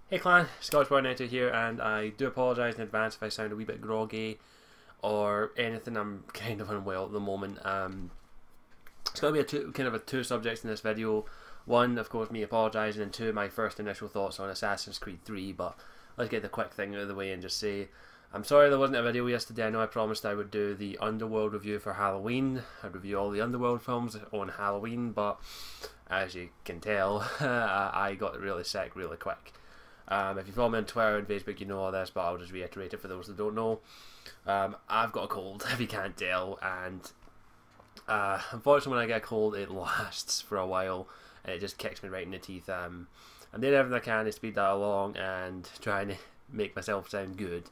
Hey clan, Scottish Boy 92 here, and I do apologise in advance if I sound a wee bit groggy or anything. I'm kind of unwell at the moment. It's going to be kind of two subjects in this video. One, of course, me apologising, and two, my first initial thoughts on Assassin's Creed 3. But let's get the quick thing out of the way and just say I'm sorry there wasn't a video yesterday. I know I promised I would do the Underworld review for Halloween. I'd review all the Underworld films on Halloween, but as you can tell, I got really sick really quick. If you follow me on Twitter and Facebook, you know all this, but I'll just reiterate it for those that don't know. I've got a cold, if you can't tell, and unfortunately when I get a cold, it lasts for a while, and it just kicks me right in the teeth. I'm doing everything I can to speed that along and trying to make myself sound good.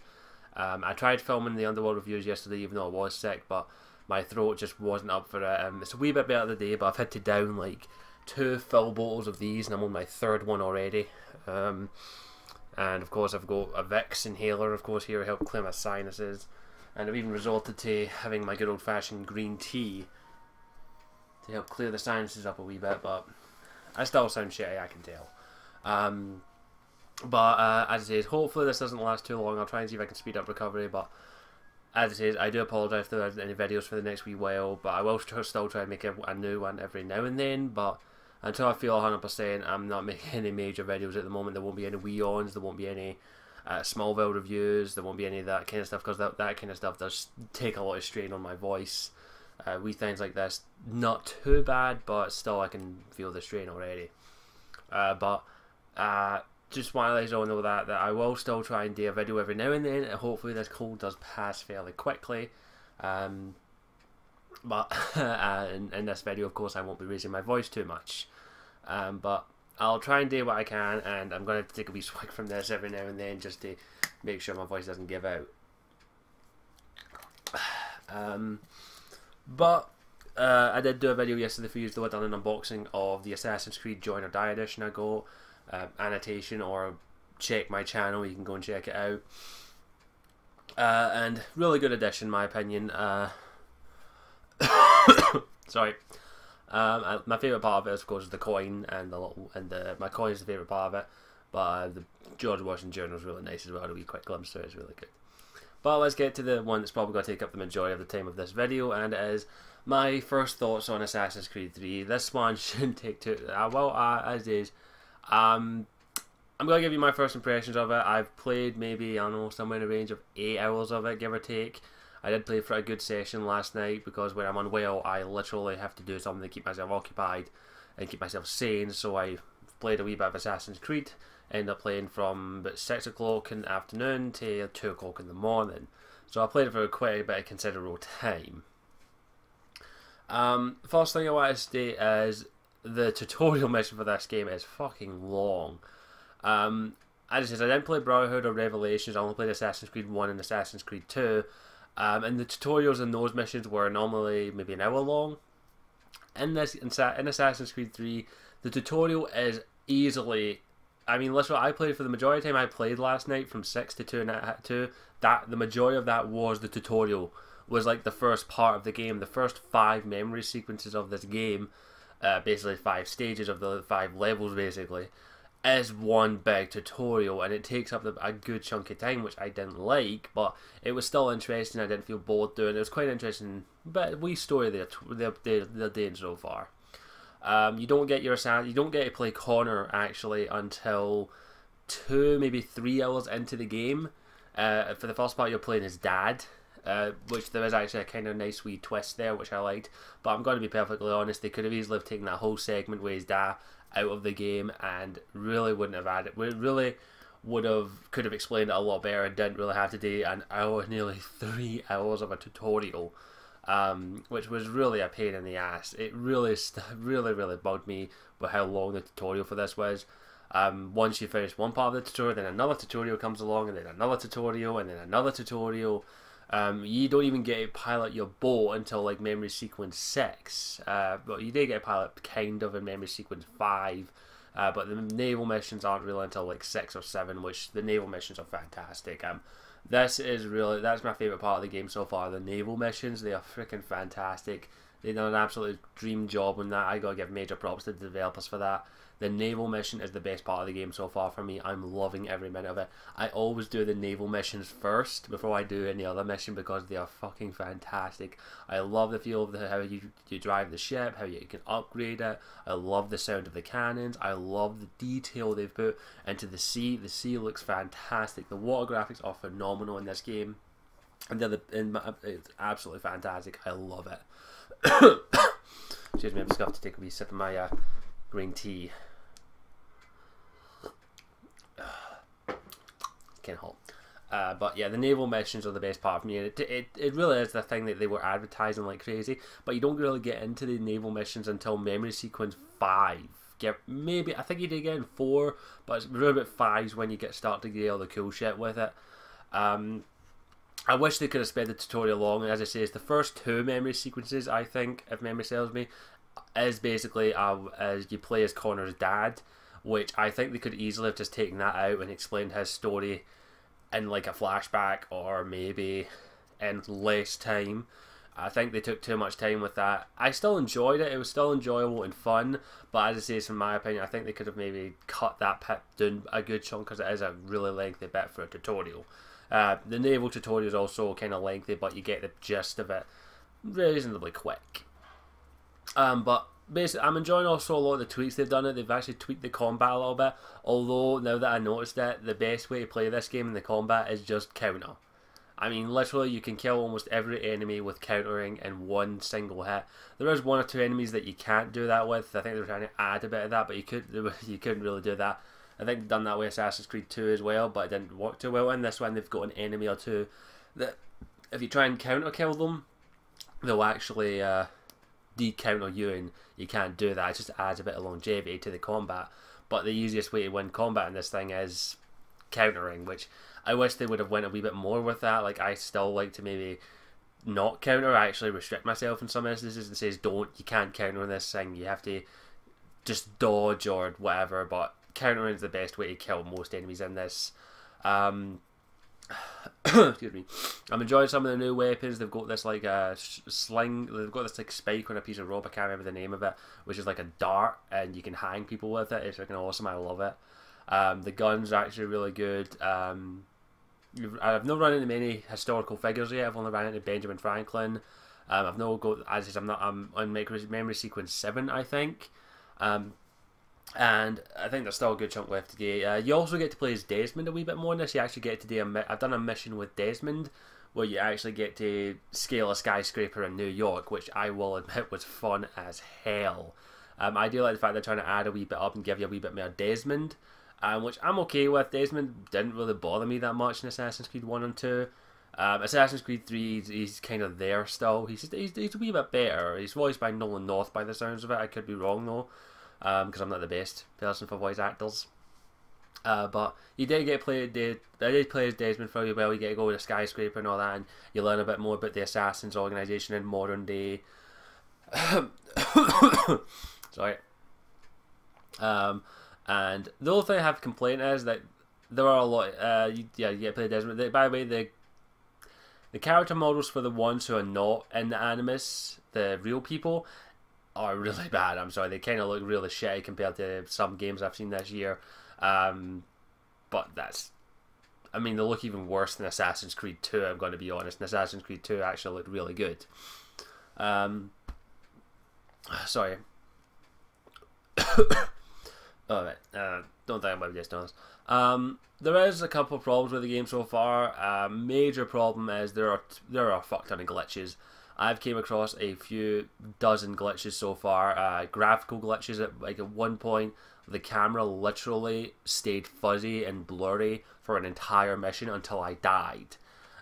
I tried filming the Underworld reviews yesterday, even though I was sick, but my throat just wasn't up for it. It's a wee bit better today, but I've had to down like 2 full bottles of these, and I'm on my 3rd one already. And of course I've got a Vicks inhaler, of course, here to help clear my sinuses, and I've even resorted to having my good old fashioned green tea to help clear the sinuses up a wee bit, but I still sound shitty, I can tell. As I say, hopefully this doesn't last too long. I'll try and see if I can speed up recovery, but as I say, I do apologise if there aren't any videos for the next wee while, but I will still try and make a new one every now and then. But until I feel 100%, I'm not making any major videos at the moment. There won't be any Wii-ons, there won't be any Smallville reviews, there won't be any of that kind of stuff, because that kind of stuff does take a lot of strain on my voice. Wee things like this, not too bad, but still I can feel the strain already. Just want to let you all know that I will still try and do a video every now and then, and hopefully this cold does pass fairly quickly. In this video, of course, I won't be raising my voice too much. But I'll try and do what I can, and I'm going to take a wee swig from this every now and then just to make sure my voice doesn't give out. I did do a video yesterday for you, though. I done an unboxing of the Assassin's Creed Join or Die edition I got. Annotation, or check my channel, you can go and check it out. And really good edition in my opinion. Sorry. My favourite part of it, of course, is the coin, and my coin is the favourite part of it. But the George Washington Journal is really nice as well. A wee quick glimpse through it is really good. But let's get to the one that's probably going to take up the majority of the time of this video, and it is my first thoughts on Assassin's Creed 3. This one shouldn't take too as is. I'm going to give you my first impressions of it. I've played maybe, I don't know, somewhere in the range of 8 hours of it, give or take. I did play for a good session last night, because when I'm unwell, I literally have to do something to keep myself occupied and keep myself sane. So I played a wee bit of Assassin's Creed, ended up playing from about 6 o'clock in the afternoon to 2 o'clock in the morning. So I played it for quite a bit of considerable time. First thing I want to state is the tutorial mission for this game is fucking long. As I said, I didn't play Brotherhood or Revelations. I only played Assassin's Creed 1 and Assassin's Creed 2. And the tutorials in those missions were normally maybe an hour long. In Assassin's Creed 3, the tutorial is easily, I mean, literally, I played for the majority of the time I played last night from 6 to 2, the majority of that was the tutorial. Was like the first part of the game, the first 5 memory sequences of this game. Basically 5 stages of the 5 levels basically, is one big tutorial, and it takes up a good chunk of time, which I didn't like, but it was still interesting. I didn't feel bored doing it. It was quite interesting, but wee story they're doing so far. You don't get to play Connor actually until 2, maybe 3 hours into the game. For the first part, you're playing his dad. Which there is actually a kind of nice wee twist there, which I liked. But I'm going to be perfectly honest, they could have easily taken that whole segment with his dad out of the game, and really wouldn't have added. Could have explained it a lot better, and didn't really have to do an hour, nearly 3 hours of a tutorial, which was really a pain in the ass. It really bugged me with how long the tutorial for this was. Once you finish one part of the tutorial, then another tutorial comes along, and then another tutorial, and then another tutorial. You don't even get to pilot your boat until like memory sequence 6. But you did get to pilot kind of in memory sequence 5. But the naval missions aren't really until like 6 or 7, which the naval missions are fantastic. That's my favourite part of the game so far. The naval missions, they are freaking fantastic. They've done an absolute dream job on that. I gotta give major props to the developers for that. The naval mission is the best part of the game so far for me. I'm loving every minute of it. I always do the naval missions first before I do any other mission because they are fucking fantastic. I love the feel of how you drive the ship, how you can upgrade it. I love the sound of the cannons. I love the detail they've put into the sea. The sea looks fantastic. The water graphics are phenomenal in this game. And it's absolutely fantastic. I love it. Excuse me, I'm just going to have to take a wee sip of my green tea. Kind of hot. But yeah, the naval missions are the best part for me. It really is the thing that they were advertising like crazy. But you don't really get into the naval missions until memory sequence 5. Maybe, I think you did get in 4, but it's really about 5 when you start to get all the cool shit with it. I wish they could have sped the tutorial long. As I say, it's the first 2 memory sequences, I think, if memory serves me, is basically as you play as Connor's dad, which I think they could easily have just taken that out and explained his story in like a flashback or maybe in less time. I think they took too much time with that. I still enjoyed it. It was still enjoyable and fun, but as I say, from my opinion, I think they could have maybe cut that bit down a good chunk because it is a really lengthy bit for a tutorial. The naval tutorial is also kind of lengthy, but you get the gist of it reasonably quick. But basically, I'm enjoying also a lot of the tweaks they've done. They've actually tweaked the combat a little bit. Although, now that I noticed it, the best way to play this game in the combat is just counter. I mean, literally, you can kill almost every enemy with countering in one single hit. There is 1 or 2 enemies that you can't do that with. I think they're trying to add a bit of that, but you couldn't really do that. I think they've done that with Assassin's Creed 2 as well, but it didn't work too well. In this one, they've got an enemy or 2 that, if you try and counter kill them, they'll actually de-counter you, and you can't do that. It just adds a bit of longevity to the combat. But the easiest way to win combat in this thing is countering, which I wish they would have went a wee bit more with that. Like, I still like to maybe not counter. I actually restrict myself in some instances and says, you can't counter in this thing. You have to just dodge or whatever, but countering is the best way to kill most enemies in this. Excuse me. I'm enjoying some of the new weapons. They've got this like a sling. They've got this like spike on a piece of rope. I can't remember the name of it, which is like a dart, and you can hang people with it. It's freaking awesome. I love it. The guns are actually really good. I've not run into many historical figures yet. I've only run into Benjamin Franklin. I've not got, as I said, I'm on memory sequence 7, I think. And I think there's still a good chunk left to get. You also get to play as Desmond a wee bit more in this. You actually get to do I've done a mission with Desmond where you actually get to scale a skyscraper in New York, which I will admit was fun as hell. I do like the fact they're trying to add a wee bit up and give you a wee bit more Desmond, which I'm okay with. Desmond didn't really bother me that much in Assassin's Creed 1 and 2. Assassin's Creed 3, he's kind of there still. He's a wee bit better. He's voiced by Nolan North by the sounds of it. I could be wrong though, because I'm not the best person for voice actors. But you did get to play. I did play as Desmond for a while. You get to go to a skyscraper and all that, and you learn a bit more about the Assassins organization in modern day. Sorry. And the only thing I have to complain is that there are a lot. You get to play Desmond. By the way, the character models for the ones who are not in the Animus, the real people, are really bad. I'm sorry, they kind of look really shitty compared to some games I've seen this year. But I mean, they look even worse than Assassin's Creed 2, I'm going to be honest. And Assassin's Creed 2 actually looked really good. Sorry. Alright, don't think I'm going to be just honest. There is a couple of problems with the game so far. Major problem is there are a fuck ton of glitches. I've came across a few dozen glitches so far. Graphical glitches at one point. The camera literally stayed fuzzy and blurry for an entire mission until I died.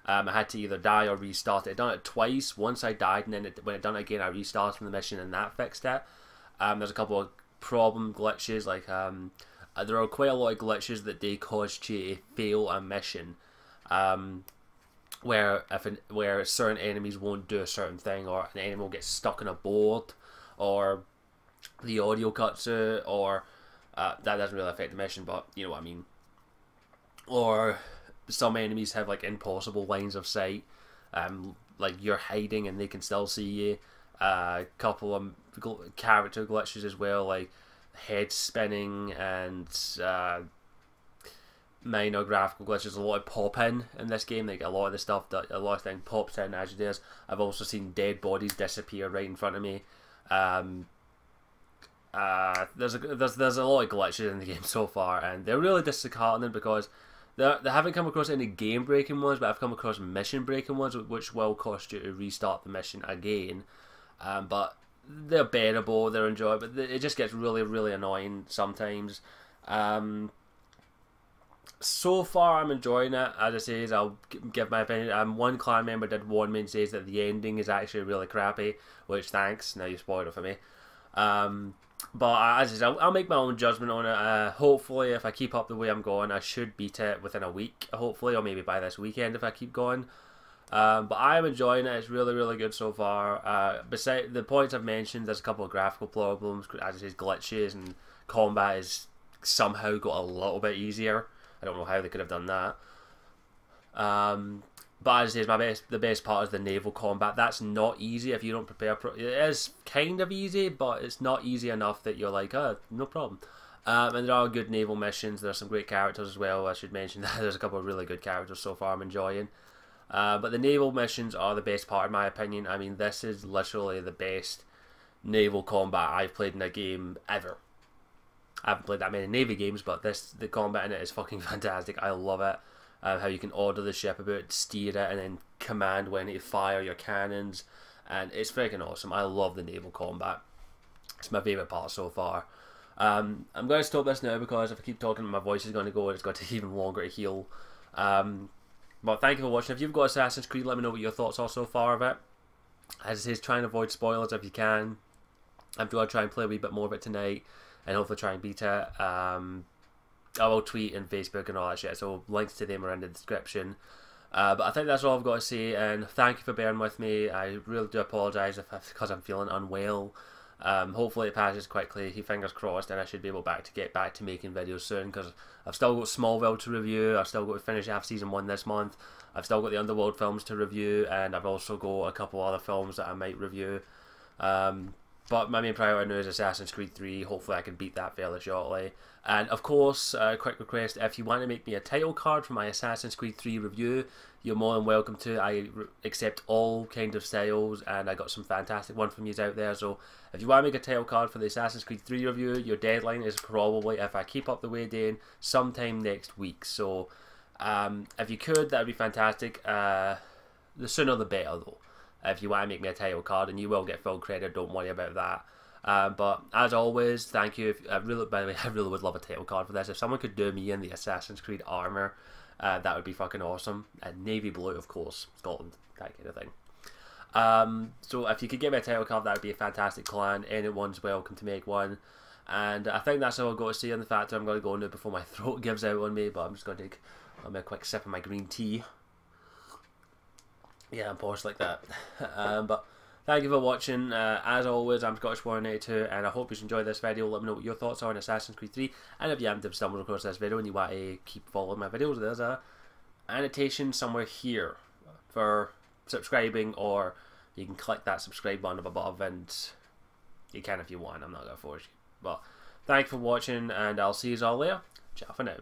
I had to either die or restart it. I'd done it twice. Once I died, and then when I'd done it again, I restarted from the mission, and that fixed it. There's a couple of problem glitches, like there are quite a lot of glitches that they cause you to fail a mission, where certain enemies won't do a certain thing, or an enemy will get stuck on a board, or the audio cuts out, or that doesn't really affect the mission, but you know what I mean. Or some enemies have like impossible lines of sight, like you're hiding and they can still see you. A couple of character glitches as well, like head spinning and minor graphical glitches. A lot of pop in this game. Like a lot of the stuff that a lot of things pops in as you do. I've also seen dead bodies disappear right in front of me. There's a lot of glitches in the game so far, and they're really disheartening because they haven't come across any game breaking ones, but I've come across mission breaking ones, which will cost you to restart the mission again. But they're bearable, they're enjoyable, but it just gets really, really annoying sometimes. So far, I'm enjoying it. As I say, I'll give my opinion. One clan member did warn me and says that the ending is actually really crappy, which thanks. Now you spoiled it for me. But as I said, I'll make my own judgment on it. Hopefully, if I keep up the way I'm going, I should beat it within a week, hopefully, or maybe by this weekend if I keep going. But I am enjoying it. It's really, really good so far. Besides the points I've mentioned, there's a couple of graphical problems, as I say, glitches, and combat is somehow got a little bit easier. I don't know how they could have done that. But as I say, the best part is the naval combat. That's not easy if you don't prepare. It is kind of easy, but it's not easy enough that you're like, oh, no problem. And there are good naval missions. There are some great characters as well. I should mention that there's a couple of really good characters so far I'm enjoying. But the naval missions are the best part in my opinion. I mean, this is literally the best naval combat I've played in a game ever. I haven't played that many Navy games, but the combat in it is fucking fantastic. I love it. How you can order the ship about, steer it, and then command when to fire your cannons. And it's freaking awesome. I love the naval combat. It's my favourite part so far. I'm going to stop this now because if I keep talking, my voice is going to go and it's going to take even longer to heal. But thank you for watching. If you've got Assassin's Creed, let me know what your thoughts are so far of it. As I say, try and avoid spoilers if you can. I'm going to try and play a wee bit more of it tonight and hopefully try and beat it. I will tweet and Facebook and all that shit, so links to them are in the description. But I think that's all I've got to say, and thank you for bearing with me. I really do apologise because I'm feeling unwell. Hopefully it passes quickly, fingers crossed, and I should be able to get back to making videos soon, because I've still got Smallville to review, I've still got to finish half season 1 this month, I've still got the Underworld films to review, and I've also got a couple other films that I might review. But my main priority now is Assassin's Creed 3. Hopefully I can beat that fairly shortly. And of course, quick request, if you want to make me a title card for my Assassin's Creed 3 review, you're more than welcome to. I accept all kinds of styles, and I got some fantastic ones from you out there. So if you want to make a title card for the Assassin's Creed 3 review, your deadline is probably, if I keep up the way doing, sometime next week. So if you could, that would be fantastic. The sooner the better though. If you want to make me a title card, and you will get full credit, don't worry about that. But as always, thank you. By the way, I really would love a title card for this. If someone could do me in the Assassin's Creed armour, that would be fucking awesome. And navy blue, of course, Scotland, that kind of thing. So if you could give me a title card, that would be a fantastic clan. Anyone's welcome to make one. And I think that's all I've got to say on the fact that I'm going to go now before my throat gives out on me. But I'm just going to take a quick sip of my green tea. Yeah, I'm posh like that. But thank you for watching. As always, I'm Scottish Warrior 92, and I hope you enjoyed this video. Let me know what your thoughts are on Assassin's Creed 3. And if you haven't stumbled across this video and you want to keep following my videos, there's a annotation somewhere here for subscribing, or you can click that subscribe button up above, and you can if you want. I'm not going to force you. But thank you for watching, and I'll see you all later. Ciao for now.